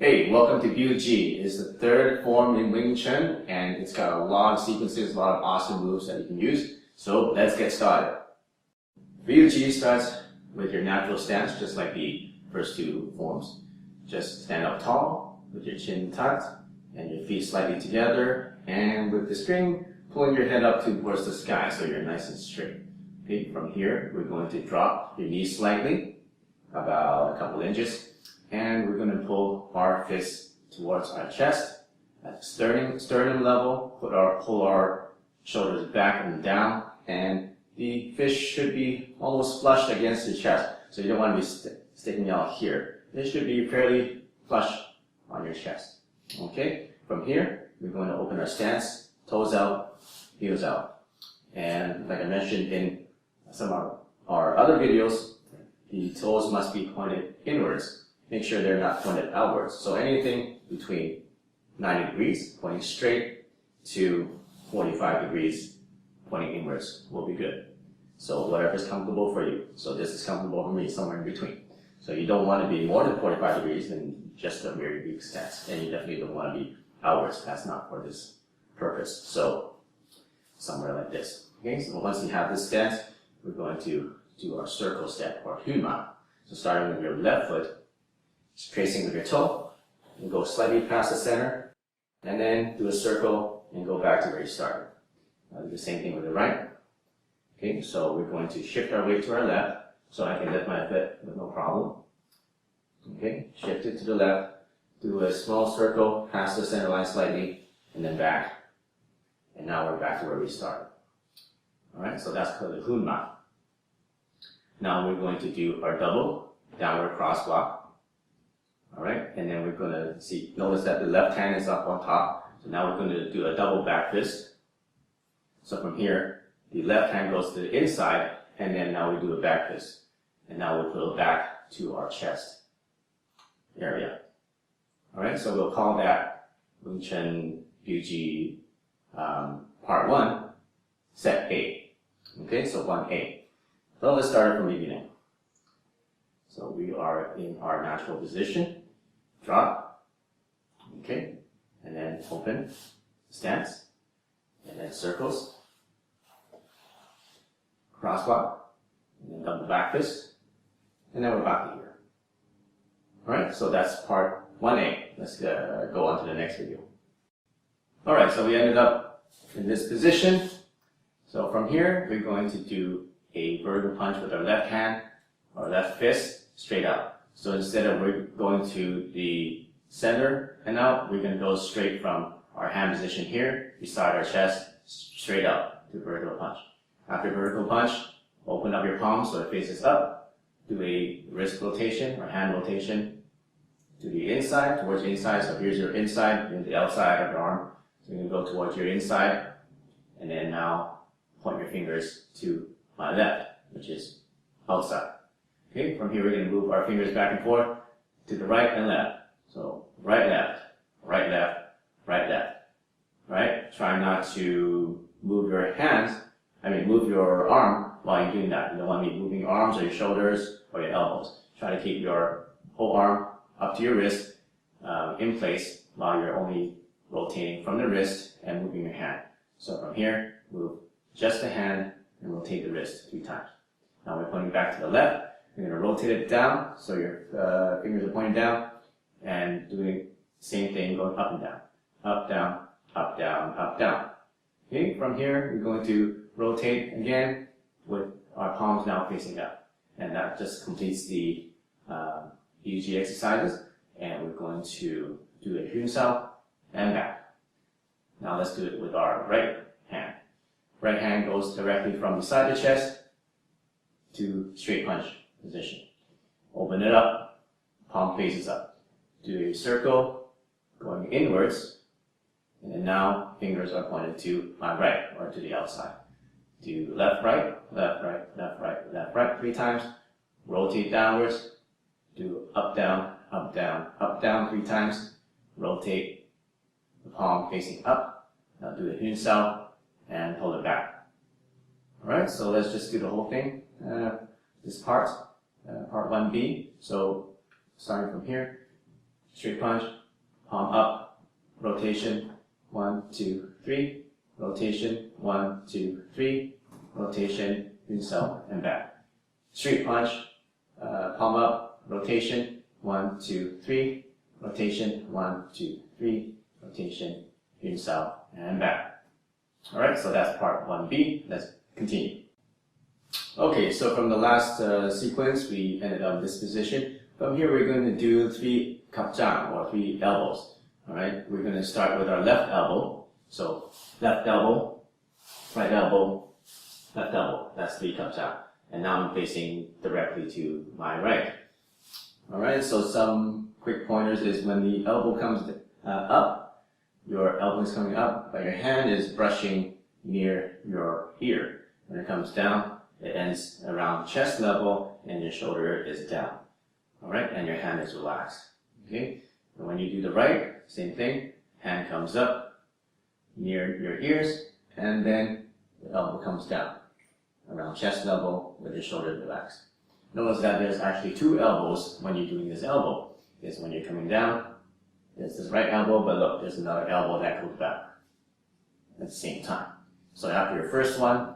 Hey, welcome to BUG. It's the third form in Wing Chun, and it's got a lot of sequences, a lot of awesome moves that you can use. So let's get started. BUG starts with your natural stance, just like the first two forms. Just stand up tall, with your chin tucked, and your feet slightly together, and with the string, pulling your head up towards the sky so you're nice and straight. Okay, from here, we're going to drop your knees slightly, about a couple inches. And we're going to pull our fists towards our chest at sternum level. Pull our shoulders back and down, and the fist should be almost flush against your chest. So you don't want to be sticking out here. It should be fairly flush on your chest. Okay. From here, we're going to open our stance, toes out, heels out, and like I mentioned in some of our other videos, the toes must be pointed inwards. Make sure they're not pointed outwards. So anything between 90 degrees, pointing straight, to 45 degrees, pointing inwards will be good. So whatever's comfortable for you. So this is comfortable for me, somewhere in between. So you don't want to be more than 45 degrees than just a very weak stance. And you definitely don't want to be outwards. That's not for this purpose. So somewhere like this. Okay, so once you have this stance, we're going to do our circle step, or Hunma. So starting with your left foot, tracing with your toe, and go slightly past the center, and then do a circle and go back to where you started. Do the same thing with the right. Okay, so we're going to shift our weight to our left, so I can lift my foot with no problem. Okay, shift it to the left, do a small circle, past the center line slightly, and then back. And now we're back to where we started. Alright, so that's called the Hunma. Now we're going to do our double downward cross block. Alright, and then we're going to notice that the left hand is up on top. So now we're going to do a double back fist. So from here, the left hand goes to the inside, and then now we do a back fist. And now we pull it back to our chest area. Alright, so we'll call that Wing Chun BUG Part 1, Set A. Okay, so 1A. So let's start from the beginning. So we are in our natural position. Drop, okay, and then open, stance, and then circles, cross block, and then double back fist, and then we're back to here. Alright, so that's part 1A. Let's go on to the next video. Alright, so we ended up in this position. So from here, we're going to do a vertical punch with our left hand, or left fist, straight out. So instead of we're going to the center and out, we're going to go straight from our hand position here, beside our chest, straight up to vertical punch. After vertical punch, open up your palms so it faces up. Do a wrist rotation or hand rotation to the inside, towards the inside. So here's your inside, and the outside of your arm. So you're going to go towards your inside, and then now point your fingers to my left, which is outside. Okay, from here we're going to move our fingers back and forth to the right and left. So right, left, right, left, right, left. Right? Try not to move your hands, move your arm while you're doing that. You don't want to be moving your arms or your shoulders or your elbows. Try to keep your whole arm up to your wrist in place while you're only rotating from the wrist and moving your hand. So from here, move just the hand and rotate the wrist 3 times. Now we're pointing back to the left. You're going to rotate it down, so your fingers are pointing down, and doing the same thing, going up and down. Up, down, up, down, up, down. Okay, from here, we're going to rotate again with our palms now facing up. And that just completes the BUG exercises, and we're going to do a Hunsao and back. Now let's do it with our right hand. Right hand goes directly from beside the chest to straight punch position. Open it up, palm faces up. Do a circle going inwards, and then now fingers are pointed to my right or to the outside. Do left, right, left, right, left, right, left, right 3 times. Rotate downwards. Do up, down, up, down, up, down 3 times. Rotate the palm facing up. Now do the Hunsao and pull it back. Alright, so let's just do the whole thing. This part 1B. So starting from here, straight punch, palm up, rotation, 1, 2, 3, rotation, 1, 2, 3, rotation, yun sao, and back. Straight punch, palm up, rotation, 1, 2, 3, rotation, 1, 2, 3, rotation, yun sao, and back. Alright, so that's part 1B. Let's continue. Okay, so from the last sequence, we ended up in this position. From here, we're going to do 3 kapjang, or 3 elbows. Alright, we're going to start with our left elbow. So, left elbow, right elbow, left elbow. That's 3 kapjang. And now I'm facing directly to my right. Alright, so some quick pointers is when the elbow comes up, your elbow is coming up, but your hand is brushing near your ear. When it comes down, it ends around chest level and your shoulder is down. Alright, and your hand is relaxed. Okay, and when you do the right, same thing, hand comes up near your ears, and then the elbow comes down around chest level with your shoulder relaxed. Notice that there's actually 2 elbows when you're doing this elbow. Is when you're coming down, there's this right elbow, but look, there's another elbow that goes back at the same time. So after your first one,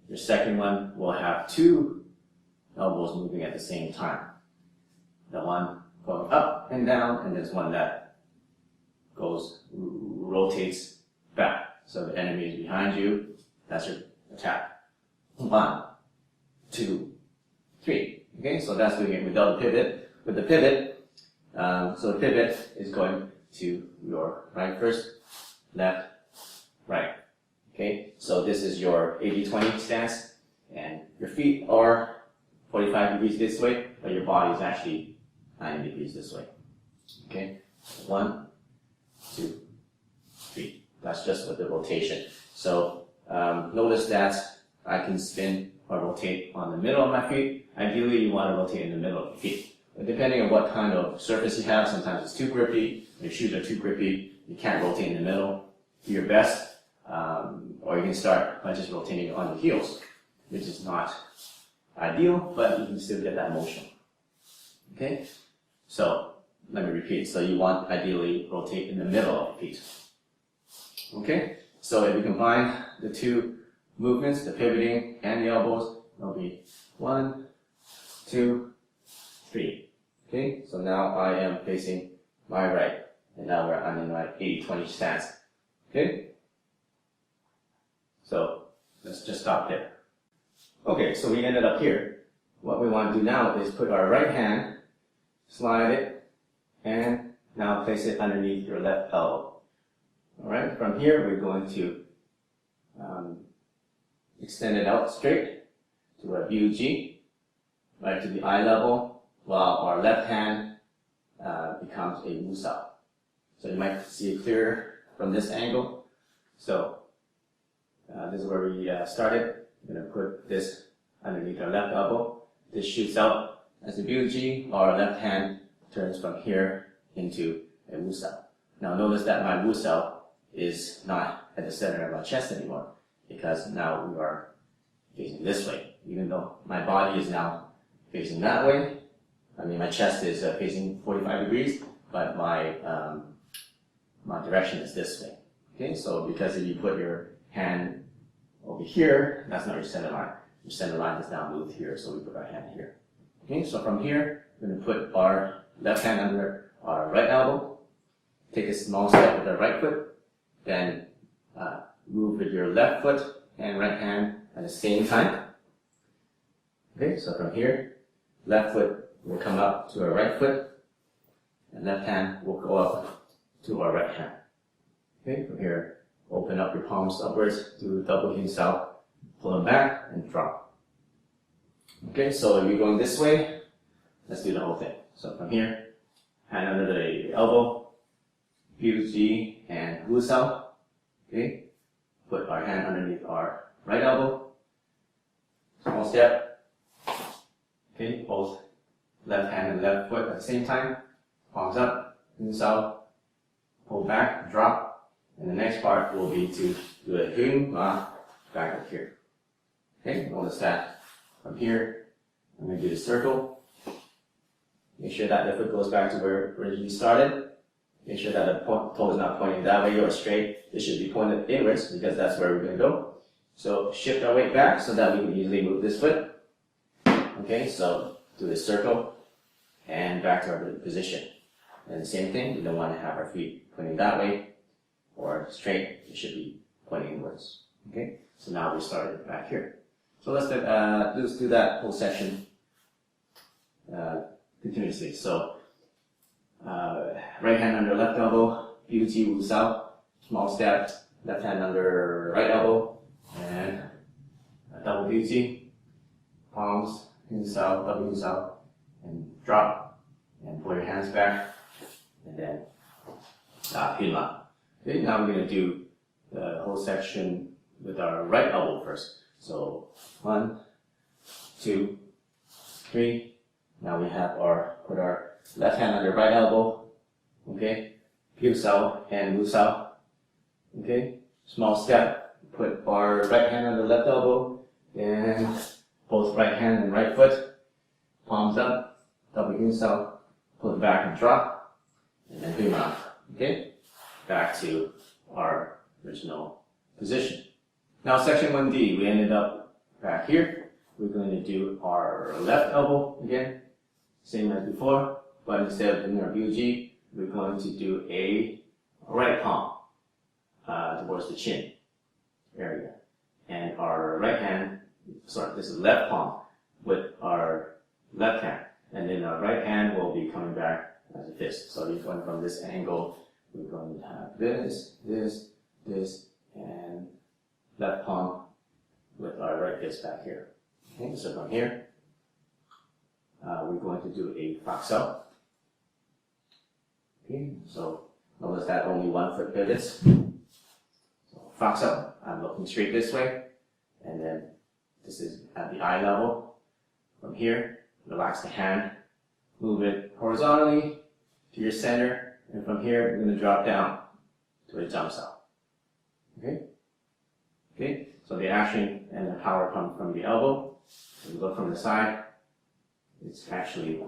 your second one will have 2 elbows moving at the same time. The one going up and down, and there's one that rotates back. So the enemy is behind you, that's your attack. 1, 2, 3. Okay, so that's doing it without the pivot. With the pivot, so the pivot is going to your right first, left, right. Okay, so this is your 80-20 stance, and your feet are 45 degrees this way, but your body is actually 90 degrees this way. Okay, 1, 2, 3. That's just with the rotation. So notice that I can spin or rotate on the middle of my feet. Ideally, you want to rotate in the middle of your feet. But depending on what kind of surface you have, sometimes it's too grippy, your shoes are too grippy, you can't rotate in the middle. Do your best, or you can start by just rotating on your heels, which is not ideal, but you can still get that motion. Okay? So, let me repeat. So you want ideally rotate in the middle of your feet. Okay? So if you combine the 2 movements, the pivoting and the elbows, it'll be 1, 2, 3. Okay, so now I am facing my right, and now I'm in my 80-20 stance. Okay? So let's just stop there. Okay, so we ended up here. What we want to do now is put our right hand, slide it, and now place it underneath your left elbow. Alright, from here we're going to extend it out straight to a BUG, right to the eye level, while our left hand becomes a Wusao. So you might see it clearer from this angle. So this is where we started. We're going to put this underneath our left elbow. This shoots out as a BUG, our left hand turns from here into a Wusao. Now notice that my Wusao is not at the center of my chest anymore, because now we are facing this way. Even though my body is now facing that way, I mean my chest is facing 45 degrees, but my my direction is this way. Okay, so because if you put your hand over here, that's not your center line. Your center line is now moved here, so we put our hand here. Okay, so from here, we're going to put our left hand under our right elbow, take a small step with our right foot, then move with your left foot and right hand at the same time. Okay, so from here, left foot will come up to our right foot, and left hand will go up to our right hand. Okay, from here, open up your palms upwards, do double hin sao, pull them back, and drop. Okay, so if you're going this way, let's do the whole thing. So from here, hand under the elbow, BUG and Wusao. Okay, put our hand underneath our right elbow, small step. Okay, both left hand and left foot at the same time, palms up, Wusao, pull back, drop. And the next part will be to do a Hun Ma back up here. Okay, notice that from here, I'm going to do the circle. Make sure that the foot goes back to where it originally started. Make sure that the toe is not pointing that way or straight. It should be pointed inwards because that's where we're going to go. So shift our weight back so that we can easily move this foot. Okay, so do a circle and back to our position. And the same thing, we don't want to have our feet pointing that way or straight. It should be pointing inwards. Okay, so now we started back here. So let's do that whole section continuously. So right hand under left elbow, Biuji Wu Sao, small step, left hand under right elbow, and double Biuji, palms, in Sao, double Wu Sao, and drop, and pull your hands back, and then Pinla. Okay, now we're going to do the whole section with our right elbow first. So 1, 2, 3. Now we have put our left hand under right elbow. Okay, Piu Sao and Wu Sao. Okay, small step. Put our right hand under left elbow and both right hand and right foot. Palms up. Double Wu Sao. Pull it back and drop. And then Pinla. Okay, back to our original position. Now section 1D, we ended up back here. We're going to do our left elbow again, same as before, but instead of doing our Biuji, we're going to do a right palm towards the chin area. And our right hand, sorry, this is left palm with our left hand. And then our right hand will be coming back as a fist. So we're going from this angle, we're going to have this, and left palm with our right fist back here. Okay, so from here, we're going to do a Faksao. Okay, so notice that only one foot pivots. So Faksao, I'm looking straight this way, and then this is at the eye level. From here, relax the hand, move it horizontally to your center, and from here, you're going to drop down to a jump sao. Okay? Okay, so the action and the power come from the elbow. When you look from the side, it's actually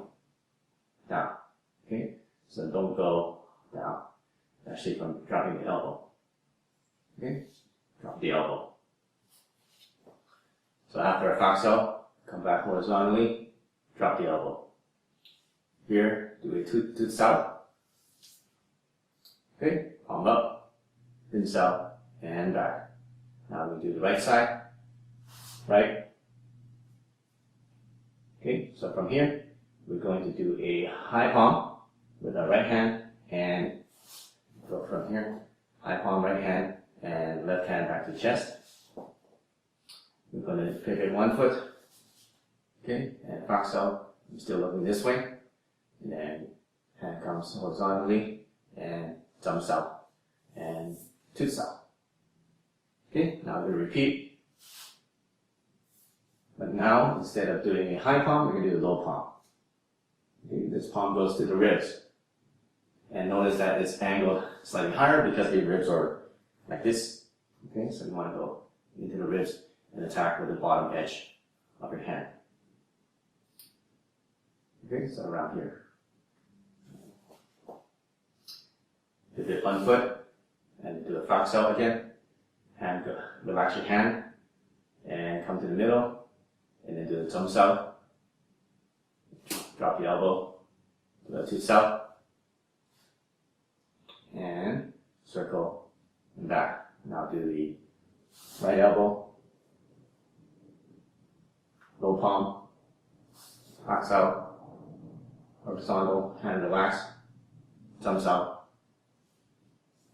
down. Okay, so don't go down. Actually, from dropping the elbow. Okay, drop the elbow. So after a Faksao, come back horizontally, drop the elbow. Here, do a to south. Okay, palm up, in south, and back. Now we do the right side, right. Okay, so from here, we're going to do a high palm with our right hand, and go from here, high palm, right hand, and left hand back to chest. We're going to pivot one foot, okay, and Faksao, I'm still looking this way, and then hand comes horizontally, and jumps out, and to south. Okay, now we're going to repeat. But now, instead of doing a high palm, we're going to do a low palm. Okay, this palm goes to the ribs. And notice that it's angled slightly higher because the ribs are like this. Okay, so you want to go into the ribs and attack with the bottom edge of your hand. Okay, so around here. Pivot one foot and do a Faksao again. Hand, relax your hand and come to the middle, and then do the jump sao. Drop the elbow, do a to sao, and circle and back. Now do the right elbow, low palm, Faksao, horizontal, hand relax, jump sao,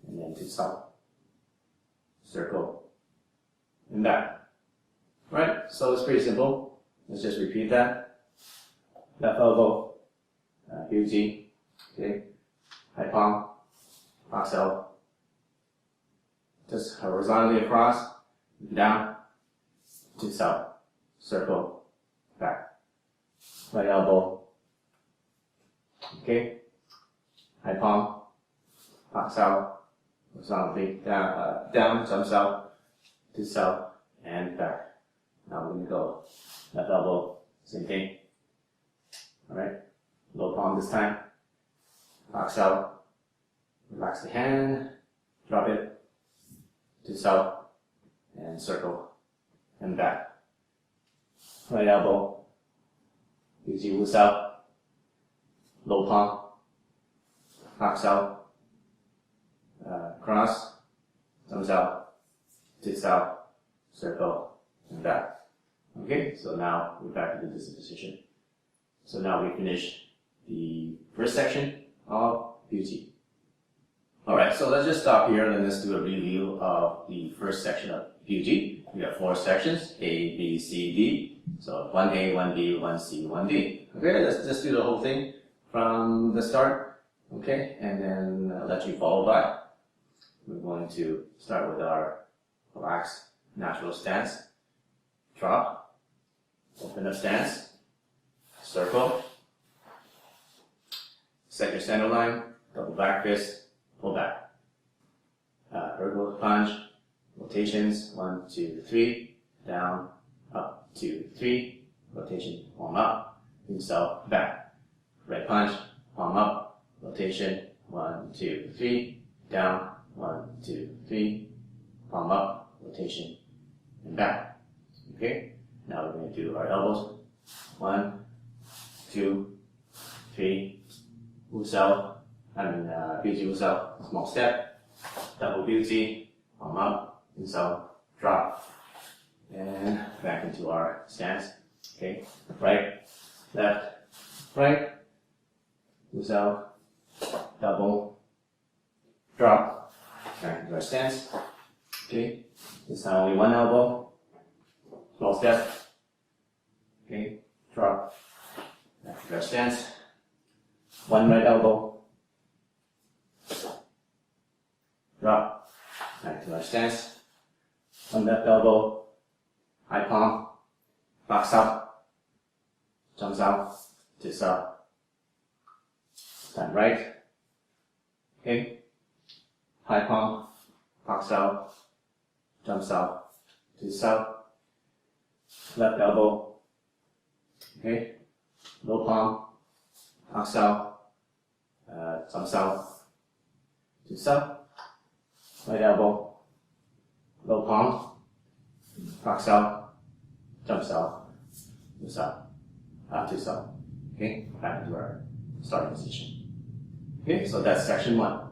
and then to sao. Circle, and back. Alright, so it's pretty simple. Let's just repeat that. Left elbow, Biuji, okay, high palm, Faksao, just horizontally across, down, to south, circle, back. Right elbow, okay, high palm, Faksao, horizontally down, jump out, to south, and back. Now we're going to go left elbow, same thing. Alright, low palm this time. Box out, relax the hand, drop it to south, and circle, and back. Right elbow, Yuji Wu south, low palm, box out, cross, thumbs out, to south, circle, and back. Okay, so now we're back to this position. So now we finish the first section of Beauty. Alright, so let's just stop here and let's do a review of the first section of Beauty. We have 4 sections, A, B, C, D. So 1A, 1B, 1C, 1D. Okay, let's just do the whole thing from the start. Okay, and then let you follow by. We're going to start with our relaxed natural stance. Drop, open up stance, circle, set your center line, double back fist, pull back. Vertical punch, rotations, 1, 2, 3, down, up, 2, 3, rotation, palm up, inside, back. Right punch, palm up, rotation, 1, 2, 3, down, 1, 2, 3, palm up, rotation, and back. Okay, now we're going to do our elbows. 1, 2, 3, Beauty Wu Sao, small step, double Beauty, palm up, inside, drop, and back into our stance. Okay, right, left, right, Wu Sao, double, drop, back into our stance. Okay, this time only one elbow. Small step. Okay, drop. Back to our stance. One right elbow. Drop. Back to our stance. One left elbow. High palm. Box up. Jumps out. Twist up. Stand right. Okay. High palm. Box out. Jumps out. Twist out. Left elbow, okay, low palm, box out, jumps out, to south, right elbow, low palm, box out, jumps out, to south, to south, okay, back into our starting position. Okay, so that's section 1.